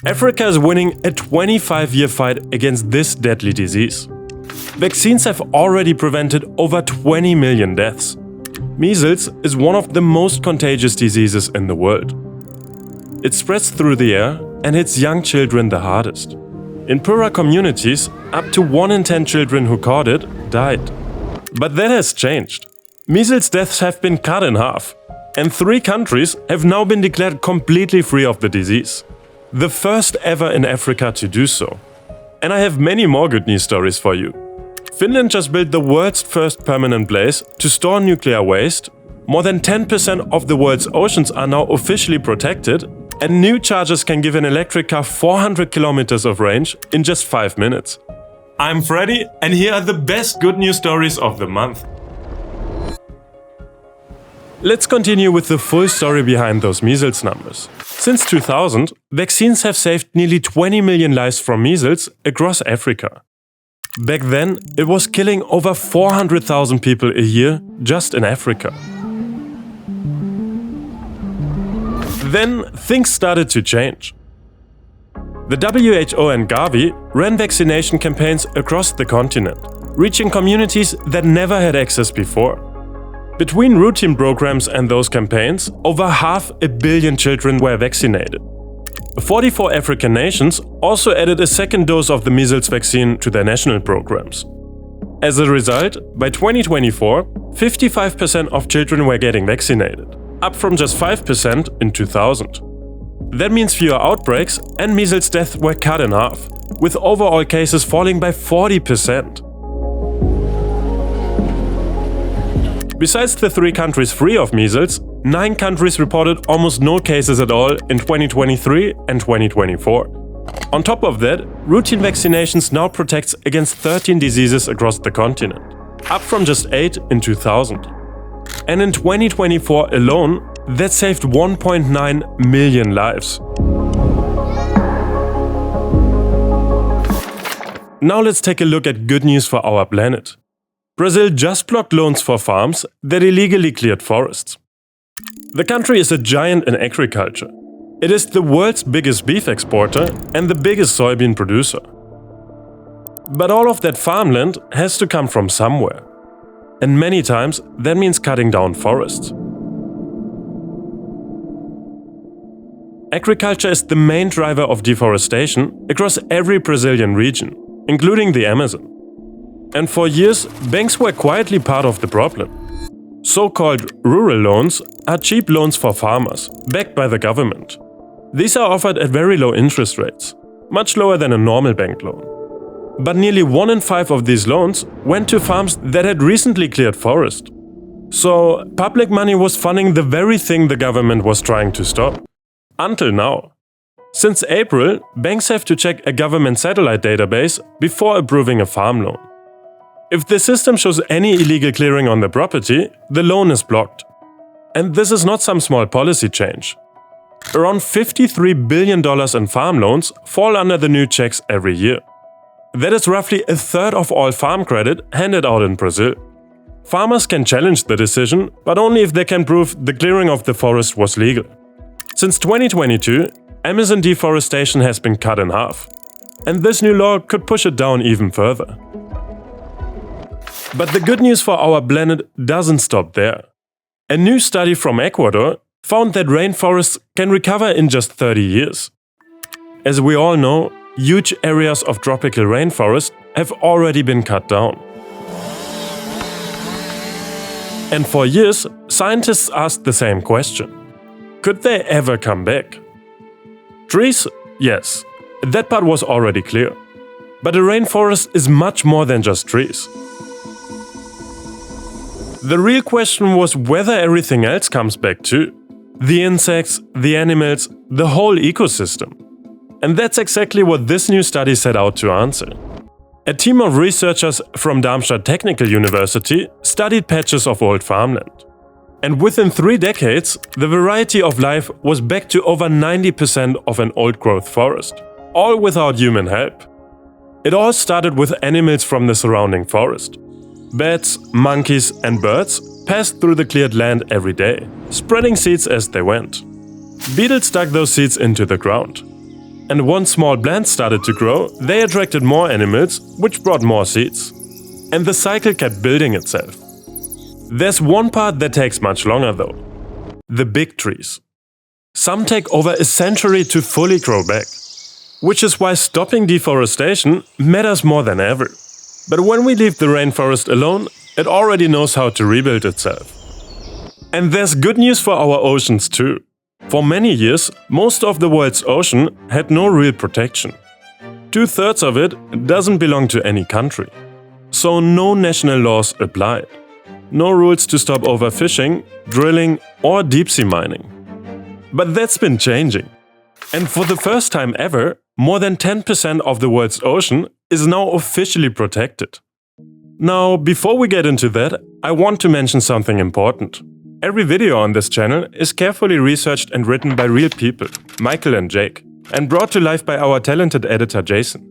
Africa is winning a 25-year fight against this deadly disease. Vaccines have already prevented over 20 million deaths. Measles is one of the most contagious diseases in the world. It spreads through the air and hits young children the hardest. In poorer communities, up to 1 in 10 children who caught it died. But that has changed. Measles deaths have been cut in half, and 3 countries have now been declared completely free of the disease. The first ever in Africa to do so. And I have many more good news stories for you. Finland just built the world's first permanent place to store nuclear waste. More than 10% of the world's oceans are now officially protected, and new chargers can give an electric car 400 kilometers of range in just 5 minutes. I'm Freddy, and here are the best good news stories of the month. Let's continue with the full story behind those measles numbers. Since 2000, vaccines have saved nearly 20 million lives from measles across Africa. Back then, it was killing over 400,000 people a year just in Africa. Then things started to change. The WHO and Gavi ran vaccination campaigns across the continent, reaching communities that never had access before. Between routine programs and those campaigns, over 500 million children were vaccinated. 44 African nations also added a second dose of the measles vaccine to their national programs. As a result, by 2024, 55% of children were getting vaccinated, up from just 5% in 2000. That means fewer outbreaks and measles deaths were cut in half, with overall cases falling by 40%. Besides the 3 countries free of measles, 9 countries reported almost no cases at all in 2023 and 2024. On top of that, routine vaccinations now protects against 13 diseases across the continent, up from just 8 in 2000. And in 2024 alone, that saved 1.9 million lives. Now let's take a look at good news for our planet. Brazil just blocked loans for farms that illegally cleared forests. The country is a giant in agriculture. It is the world's biggest beef exporter and the biggest soybean producer. But all of that farmland has to come from somewhere. And many times that means cutting down forests. Agriculture is the main driver of deforestation across every Brazilian region, including the Amazon. And for years, banks were quietly part of the problem. So-called rural loans are cheap loans for farmers, backed by the government. These are offered at very low interest rates, much lower than a normal bank loan. But nearly 1 in 5 of these loans went to farms that had recently cleared forest. So, public money was funding the very thing the government was trying to stop. Until now. Since April, banks have to check a government satellite database before approving a farm loan. If the system shows any illegal clearing on the property, the loan is blocked. And this is not some small policy change. Around $53 billion in farm loans fall under the new checks every year. That is roughly a third of all farm credit handed out in Brazil. Farmers can challenge the decision, but only if they can prove the clearing of the forest was legal. Since 2022, Amazon deforestation has been cut in half. And this new law could push it down even further. But the good news for our planet doesn't stop there. A new study from Ecuador found that rainforests can recover in just 30 years. As we all know, huge areas of tropical rainforest have already been cut down. And for years, scientists asked the same question. Could they ever come back? Trees? Yes. That part was already clear. But a rainforest is much more than just trees. The real question was whether everything else comes back too. The insects, the animals, the whole ecosystem. And that's exactly what this new study set out to answer. A team of researchers from Darmstadt Technical University studied patches of old farmland. And within 3 decades, the variety of life was back to over 90% of an old-growth forest, all without human help. It all started with animals from the surrounding forest. Bats, monkeys and birds passed through the cleared land every day, spreading seeds as they went. Beetles dug those seeds into the ground. and once small plants started to grow, they attracted more animals, which brought more seeds. And the cycle kept building itself. There's one part that takes much longer though. The big trees. Some take over a century to fully grow back. Which is why stopping deforestation matters more than ever. But when we leave the rainforest alone, it already knows how to rebuild itself. And there's good news for our oceans too. For many years, most of the world's ocean had no real protection. 2/3 of it doesn't belong to any country. So no national laws applied. No rules to stop overfishing, drilling or deep-sea mining. But that's been changing. And for the first time ever, more than 10% of the world's ocean is now officially protected. Now, before we get into that, I want to mention something important. Every video on this channel is carefully researched and written by real people, Michael and Jake, and brought to life by our talented editor Jason.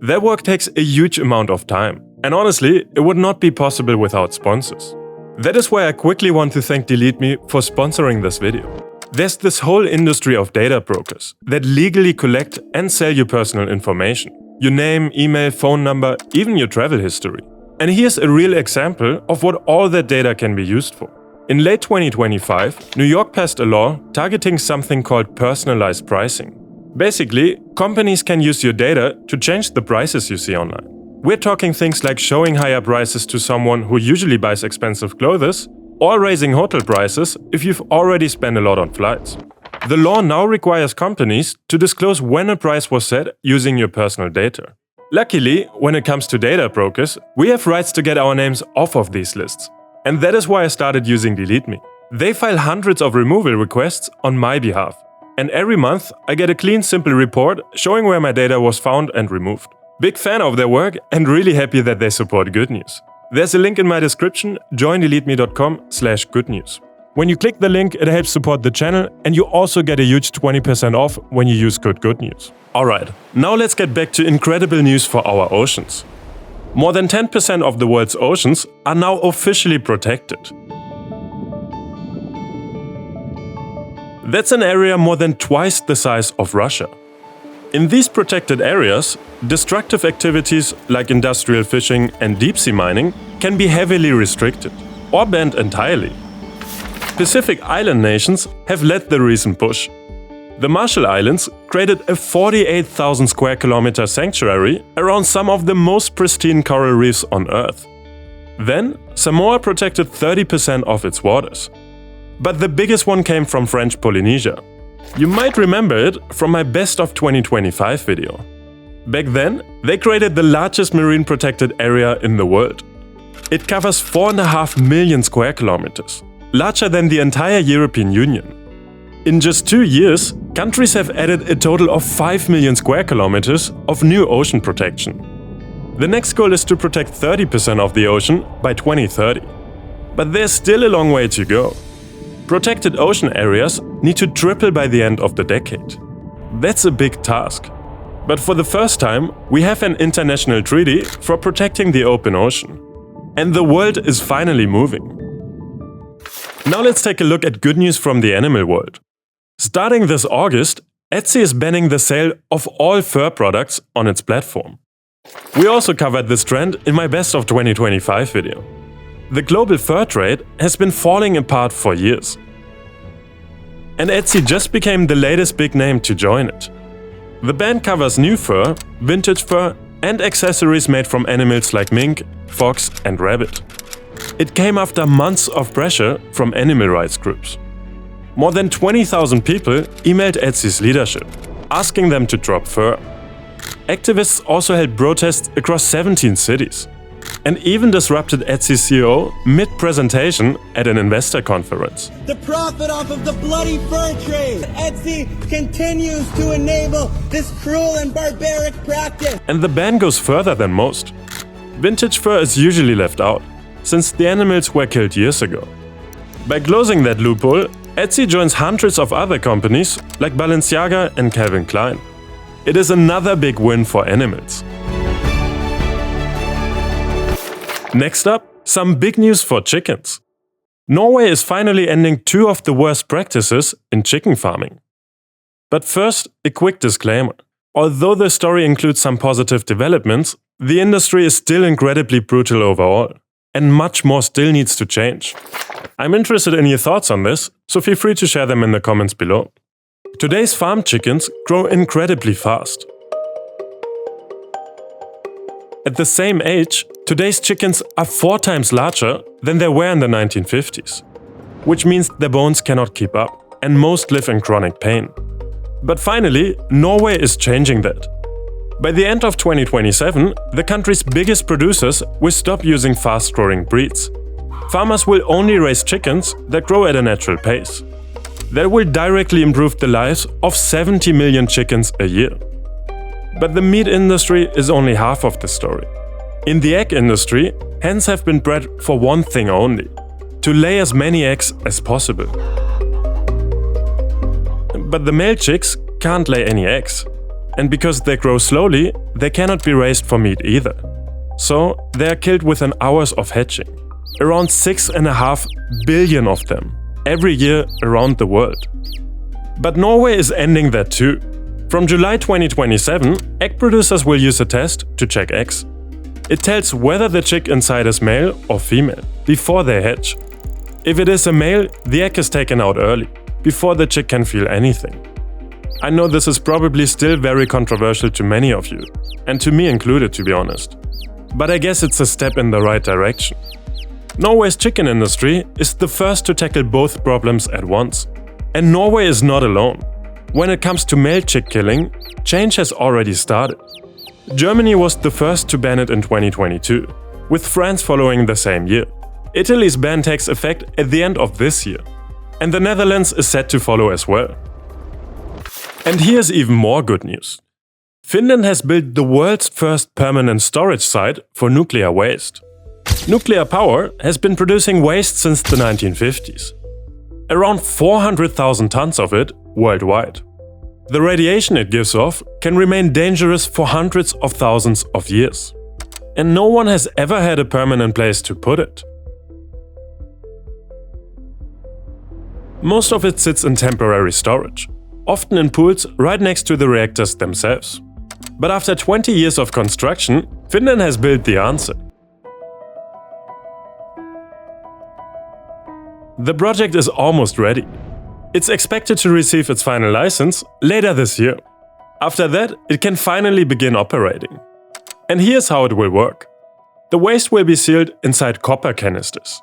Their work takes a huge amount of time, and honestly, it would not be possible without sponsors. That is why I quickly want to thank DeleteMe for sponsoring this video. There's this whole industry of data brokers that legally collect and sell your personal information. Your name, email, phone number, even your travel history. And here's a real example of what all that data can be used for. In late 2025, New York passed a law targeting something called personalized pricing. Basically, companies can use your data to change the prices you see online. We're talking things like showing higher prices to someone who usually buys expensive clothes, or raising hotel prices if you've already spent a lot on flights. The law now requires companies to disclose when a price was set using your personal data. Luckily, when it comes to data brokers, we have rights to get our names off of these lists. And that is why I started using DeleteMe. They file hundreds of removal requests on my behalf. And every month, I get a clean, simple report showing where my data was found and removed. Big fan of their work and really happy that they support good news. There's a link in my description, joindeleteme.com/goodnews. When you click the link, it helps support the channel and you also get a huge 20% off when you use code GOODNEWS. Alright, now let's get back to incredible news for our oceans. More than 10% of the world's oceans are now officially protected. That's an area more than twice the size of Russia. In these protected areas, destructive activities like industrial fishing and deep-sea mining can be heavily restricted or banned entirely. Pacific island nations have led the recent push. The Marshall Islands created a 48,000 square kilometer sanctuary around some of the most pristine coral reefs on Earth. Then, Samoa protected 30% of its waters. But the biggest one came from French Polynesia. You might remember it from my Best of 2025 video. Back then, they created the largest marine protected area in the world. It covers 4.5 million square kilometers, larger than the entire European Union. In just 2 years, countries have added a total of 5 million square kilometers of new ocean protection. The next goal is to protect 30% of the ocean by 2030. But there's still a long way to go. Protected ocean areas need to triple by the end of the decade. That's a big task. But for the first time, we have an international treaty for protecting the open ocean. And the world is finally moving. Now let's take a look at good news from the animal world. Starting this August, Etsy is banning the sale of all fur products on its platform. We also covered this trend in my Best of 2025 video. The global fur trade has been falling apart for years. And Etsy just became the latest big name to join it. The ban covers new fur, vintage fur, and accessories made from animals like mink, fox, and rabbit. It came after months of pressure from animal rights groups. More than 20,000 people emailed Etsy's leadership, asking them to drop fur. Activists also held protests across 17 cities, and even disrupted Etsy's CEO mid-presentation at an investor conference. The profit off of the bloody fur trade! Etsy continues to enable this cruel and barbaric practice! And the ban goes further than most. Vintage fur is usually left out, since the animals were killed years ago. By closing that loophole, Etsy joins hundreds of other companies like Balenciaga and Calvin Klein. It is another big win for animals. Next up, some big news for chickens. Norway is finally ending 2 of the worst practices in chicken farming. But first, a quick disclaimer. although the story includes some positive developments, the industry is still incredibly brutal overall, and much more still needs to change. I'm interested in your thoughts on this, so feel free to share them in the comments below. Today's farm chickens grow incredibly fast. At the same age, today's chickens are 4 times larger than they were in the 1950s, which means their bones cannot keep up, and most live in chronic pain. But finally, Norway is changing that. By the end of 2027, the country's biggest producers will stop using fast-growing breeds. Farmers will only raise chickens that grow at a natural pace. That will directly improve the lives of 70 million chickens a year. But the meat industry is only half of the story. In the egg industry, hens have been bred for one thing only: to lay as many eggs as possible. But the male chicks can't lay any eggs. And because they grow slowly, they cannot be raised for meat either. So they are killed within hours of hatching. Around 6.5 billion of them, every year around the world. But Norway is ending that too. From July 2027, egg producers will use a test to check eggs. It tells whether the chick inside is male or female before they hatch. If it is a male, the egg is taken out early, before the chick can feel anything. I know this is probably still very controversial to many of you, and to me included, to be honest. But I guess it's a step in the right direction. Norway's chicken industry is the first to tackle both problems at once. And Norway is not alone. When it comes to male chick killing, change has already started. Germany was the first to ban it in 2022, with France following the same year. Italy's ban takes effect at the end of this year, and the Netherlands is set to follow as well. And here's even more good news. Finland has built the world's first permanent storage site for nuclear waste. Nuclear power has been producing waste since the 1950s. Around 400,000 tons of it worldwide. The radiation it gives off can remain dangerous for hundreds of thousands of years. And no one has ever had a permanent place to put it. Most of it sits in temporary storage, often in pools right next to the reactors themselves. But after 20 years of construction, Finland has built the answer. The project is almost ready. It's expected to receive its final license later this year. After that, it can finally begin operating. And here's how it will work. The waste will be sealed inside copper canisters.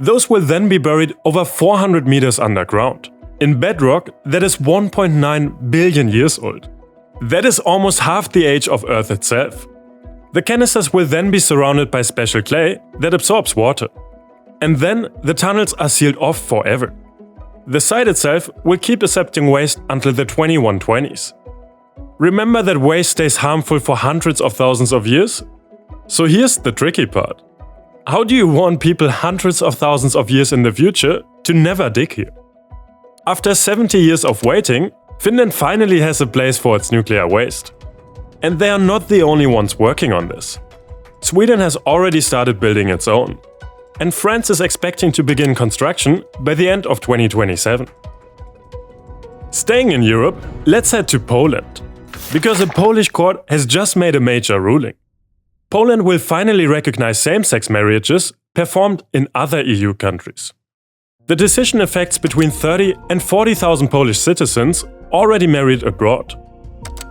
Those will then be buried over 400 meters underground, in bedrock that is 1.9 billion years old. That is almost half the age of Earth itself. The canisters will then be surrounded by special clay that absorbs water. And then the tunnels are sealed off forever. The site itself will keep accepting waste until the 2120s. Remember that waste stays harmful for hundreds of thousands of years? So here's the tricky part. How do you warn people hundreds of thousands of years in the future to never dig here? After 70 years of waiting, Finland finally has a place for its nuclear waste. And they are not the only ones working on this. Sweden has already started building its own. And France is expecting to begin construction by the end of 2027. Staying in Europe, let's head to Poland. Because a Polish court has just made a major ruling. Poland will finally recognize same-sex marriages performed in other EU countries. The decision affects between 30 and 40,000 Polish citizens already married abroad.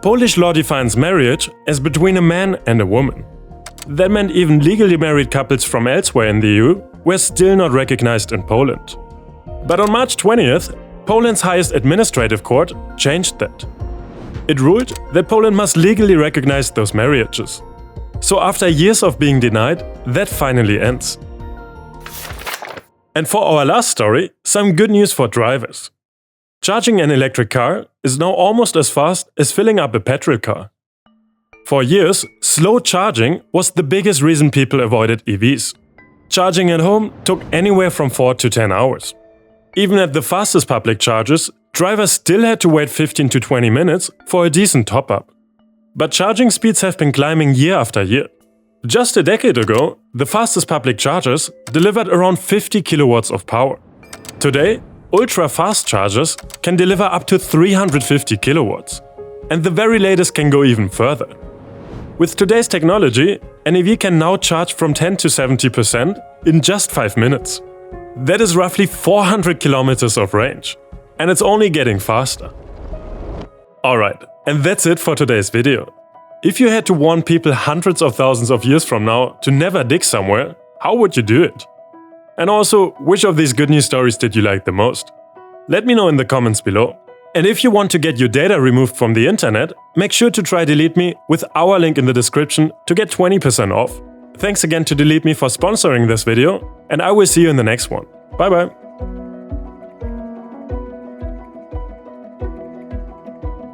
Polish law defines marriage as between a man and a woman. That meant even legally married couples from elsewhere in the EU were still not recognized in Poland. But on March 20th, Poland's highest administrative court changed that. It ruled that Poland must legally recognize those marriages. So after years of being denied, that finally ends. And for our last story, some good news for drivers. Charging an electric car is now almost as fast as filling up a petrol car. For years, slow charging was the biggest reason people avoided EVs. Charging at home took anywhere from 4 to 10 hours. Even at the fastest public chargers, drivers still had to wait 15 to 20 minutes for a decent top-up. But charging speeds have been climbing year after year. Just a decade ago, the fastest public chargers delivered around 50 kilowatts of power. Today, ultra-fast chargers can deliver up to 350 kilowatts. And the very latest can go even further. With today's technology, an EV can now charge from 10 to 70% in just 5 minutes. That is roughly 400 kilometers of range. And it's only getting faster. Alright, and that's it for today's video. If you had to warn people hundreds of thousands of years from now to never dig somewhere, how would you do it? And also, which of these good news stories did you like the most? Let me know in the comments below. And if you want to get your data removed from the internet, make sure to try Delete Me with our link in the description to get 20% off. Thanks again to Delete Me for sponsoring this video, and I will see you in the next one. Bye bye!